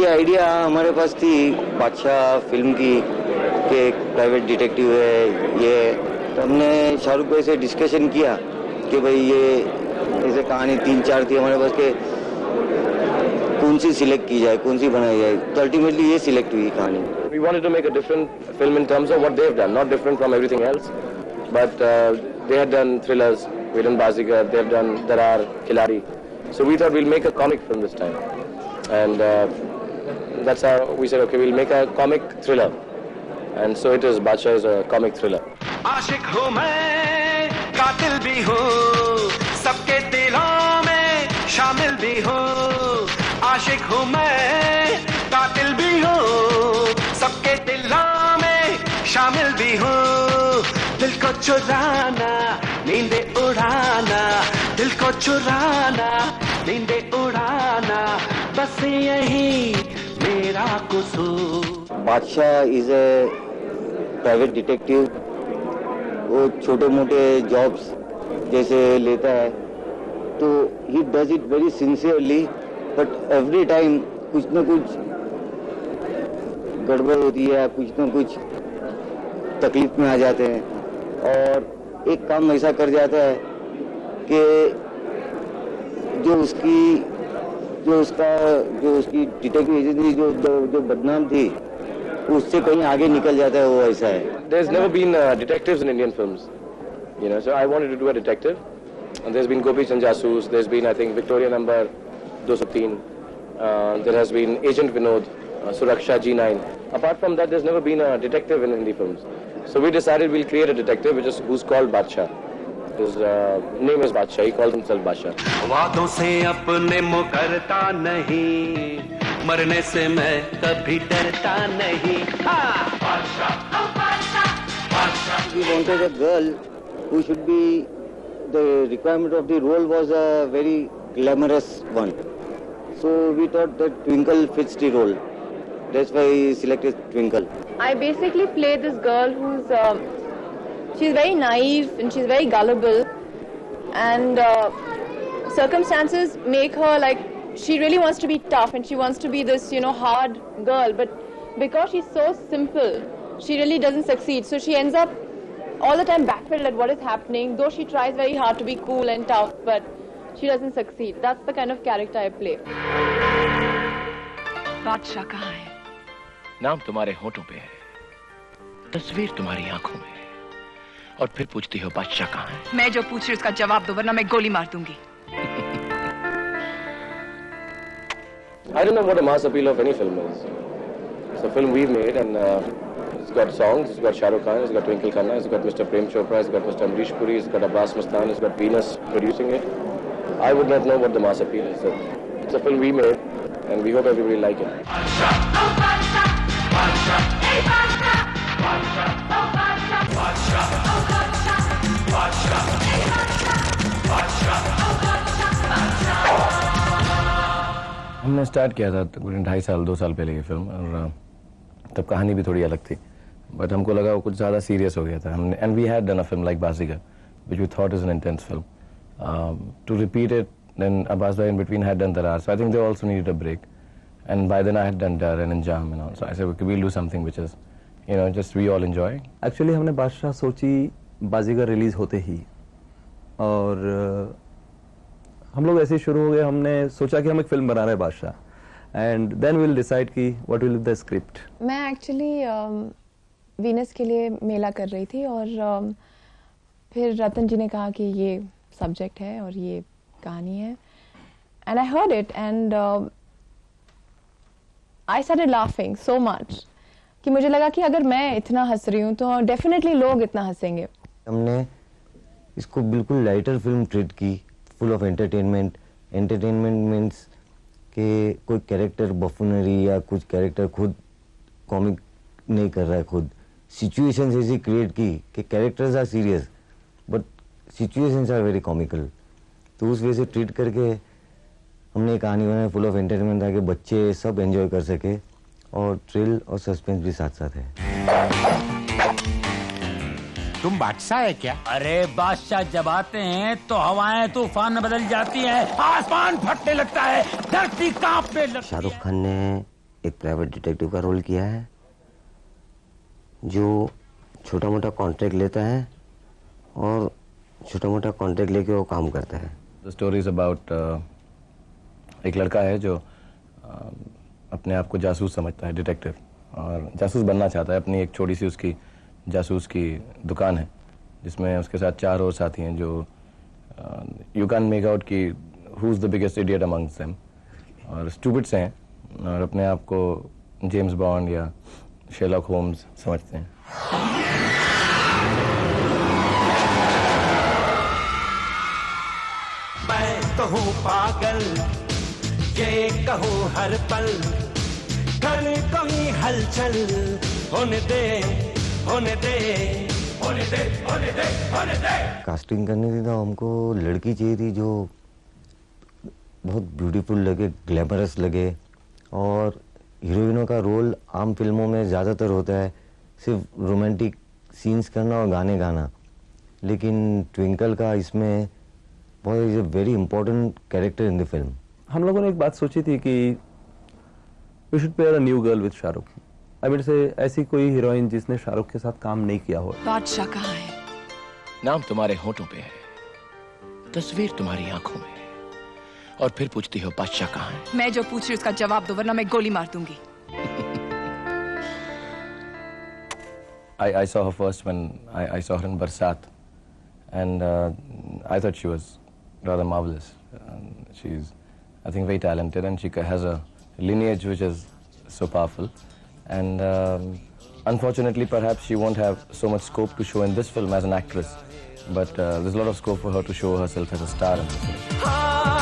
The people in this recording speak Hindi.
ये आइडिया हमारे पास थी बादशाह फिल्म की कि एक प्राइवेट डिटेक्टिव है ये, तो हमने शाहरुख भाई से डिस्कशन किया कि भाई ये ऐसे कहानी 3-4 थी हमारे पास के कौन सी सिलेक्ट की जाए, कौन सी बनाई जाए, तो अल्टीमेटली ये सिलेक्ट हुई कहानी. We wanted to make a different film in terms of what they've done, not different from everything else, but they had done thrillers, we've done Bazigar, they've done Darar, Khiladi, so we thought we'll make a comic film this time, and that's how we said, okay, we'll make a comic thriller, and so it is. Badshah is a comic thriller. आशिक हूँ मैं, कातिल भी हूँ, सबके दिलों में शामिल भी हूँ. आशिक हूँ मैं, कातिल भी हूँ, सबके दिलों में शामिल भी हूँ. दिल को चुराना, नींदे उड़ाना, दिल को चुराना, नींदे उड़ाना, बस यही मेरा कसूर. बादशाह इज ए प्राइवेट डिटेक्टिव. वो छोटे मोटे जॉब्स जैसे लेता है तो he does it very sincerely, but every time कुछ न कुछ गड़बड़ होती है, कुछ न कुछ तकलीफ में आ जाते हैं और एक काम ऐसा कर जाता है कि जो उसकी डिटेक्टिव एजेंसी जो बदनाम थी उससे कहीं आगे निकल जाता है. वो ऐसा है. There's never been detectives in Indian films, you know, so I wanted to do a detective, and there's been Gopi Chand Jasoos, there's been, I think, Victoria number 203, there has been Agent Vinod, Suraksha G9. Apart from that, there's never been a detective in Hindi films, so we decided we'll create a detective who's called Badshah. His name is Badshah, he calls himself Badshah. वादों से अपने मुकरता नहीं, मरने से मैं कभी डरता नहीं. We wanted a girl who should be, the requirement of the role was a very glamorous one. So we thought that Twinkle fits the role. That's why I selected Twinkle. I basically play this girl who's, she's very naive and she's very gullible, and circumstances make her like, she really wants to be tough and she wants to be this, hard girl, but because she's so simple, she really doesn't succeed. So she ends up all the time backpedaled at what is happening, though she tries very hard to be cool and tough, but she doesn't succeed. That's the kind of character I play. बादशाह कहाँ है? नाम तुम्हारे होठों पे है, तस्वीर तुम्हारी आंखों में, और फिर पूछती हो बादशाह कहाँ है? मैं जो पूछ रही हूँ उसका जवाब दो, वरना मैं गोली मार दूंगी. I don't know what the mass appeal of any film is. It's a film we've made, and it's got songs, it's got Shah Rukh Khan, it's got Twinkle Khanna, it's got Mr. Prem Chopra, it's got Mr. Amrish Puri, it's got Abbas Mustan, it's got Venus producing it. I would not know what the mass appeal is. It's a film we made, and we hope everybody like it. हमने स्टार्ट किया था तकरीबन 2.5 साल पहले ये फिल्म, और तब कहानी भी थोड़ी अलग थी, बट हमको लगा वो कुछ ज़्यादा सीरियस हो गया था. हमने and we had done a film like Baazigar which we thought is an intense film. To repeat it, then Abbas bhai in between had done Darar, so I think they also needed a break, and by then I had done Dar and Anjam and all, so I said okay, we'll do something which is, just we all enjoy. Actually हमने बादशाह सोची बाजीगर रिलीज होते ही, और हम लोग ऐसे ही शुरू हो गए. हमने सोचा कि हम एक फिल्म बना रहे हैं बादशाह, एंड देन विल डिसाइड कि what will be the script. मैं एक्चुअली वीनस के लिए मेला कर रही थी, और फिर रतन जी ने कहा कि ये सब्जेक्ट है और ये कहानी है, and I heard it and I started laughing so much कि मुझे लगा कि अगर मैं इतना हंस रही हूँ तो डेफिनेटली लोग इतना हंसेंगे. हमने इसको बिल्कुल लाइटर फिल्म ट्रीट की, full of entertainment. Entertainment means कि कोई कैरेक्टर बफूनरी या कुछ कैरेक्टर खुद कॉमिक नहीं कर रहा है, खुद सिचुएशंस ऐसी क्रिएट की कि characters are serious but situations are very comical. तो उस वजह से ट्रीट करके हमने कहानी बनाई फुल ऑफ एंटरटेनमेंट, ताकि बच्चे सब एंजॉय कर सके, और थ्रिल और सस्पेंस भी साथ साथ है. तुम बादशाह है क्या? अरे बादशाह जब आते हैं तो हवाएं तूफान में बदल जाती हैं, आसमान फटने लगता है, धरती कांपने लगती है. शाहरुख खान ने एक प्राइवेट डिटेक्टिव का रोल किया है जो छोटा मोटा कॉन्ट्रैक्ट लेता है और छोटा मोटा कॉन्ट्रैक्ट लेके वो काम करता है। द स्टोरी इज अबाउट एक लड़का है जो अपने आप को जासूस समझता है, डिटेक्टिव, और जासूस बनना चाहता है। अपनी एक छोटी सी उसकी जासूस की दुकान है जिसमें उसके साथ 4 और साथी हैं जो यू कैन मेक आउट की who is the biggest idiot amongst them, और स्टूपिड से हैं और अपने आप को जेम्स बॉन्ड या शेरलॉक होम्स समझते हैं। मैं तो हूँ पागल, ये कहूँ हर पल, कर कोई हलचल, होने दे, होने दे, होने दे, होने दे, होने दे। कास्टिंग करनी थी तो हमको लड़की चाहिए थी जो बहुत ब्यूटीफुल लगे, ग्लैमरस लगे, और हीरोइनों का रोल आम फिल्मों में ज़्यादातर होता है सिर्फ रोमांटिक सीन्स करना और गाने गाना, लेकिन ट्विंकल का इसमें बहुत is a very important character in the film. हम लोगों ने एक बात सोची थी कि we should pair a new girl with Shahrukh. I mean say ऐसी कोई हीरोइन जिसने शाहरुख के साथ काम नहीं किया हो। बादशाह कहाँ है? नाम तुम्हारे होठों पे है, तस्वीर तुम्हारी आंखों में है, और फिर पूछती हो बादशाह कहाँ है। मैं जो पूछ रही हूँ उसका जवाब दो वरना मैं गोली मार दूंगी। I saw her first when I saw her in Barsat, and I thought she was rather marvelous. She's, I think, very talented, and she has a lineage which is so powerful. And unfortunately, perhaps she won't have so much scope to show in this film as an actress, but there's a lot of scope for her to show herself as a star in this film.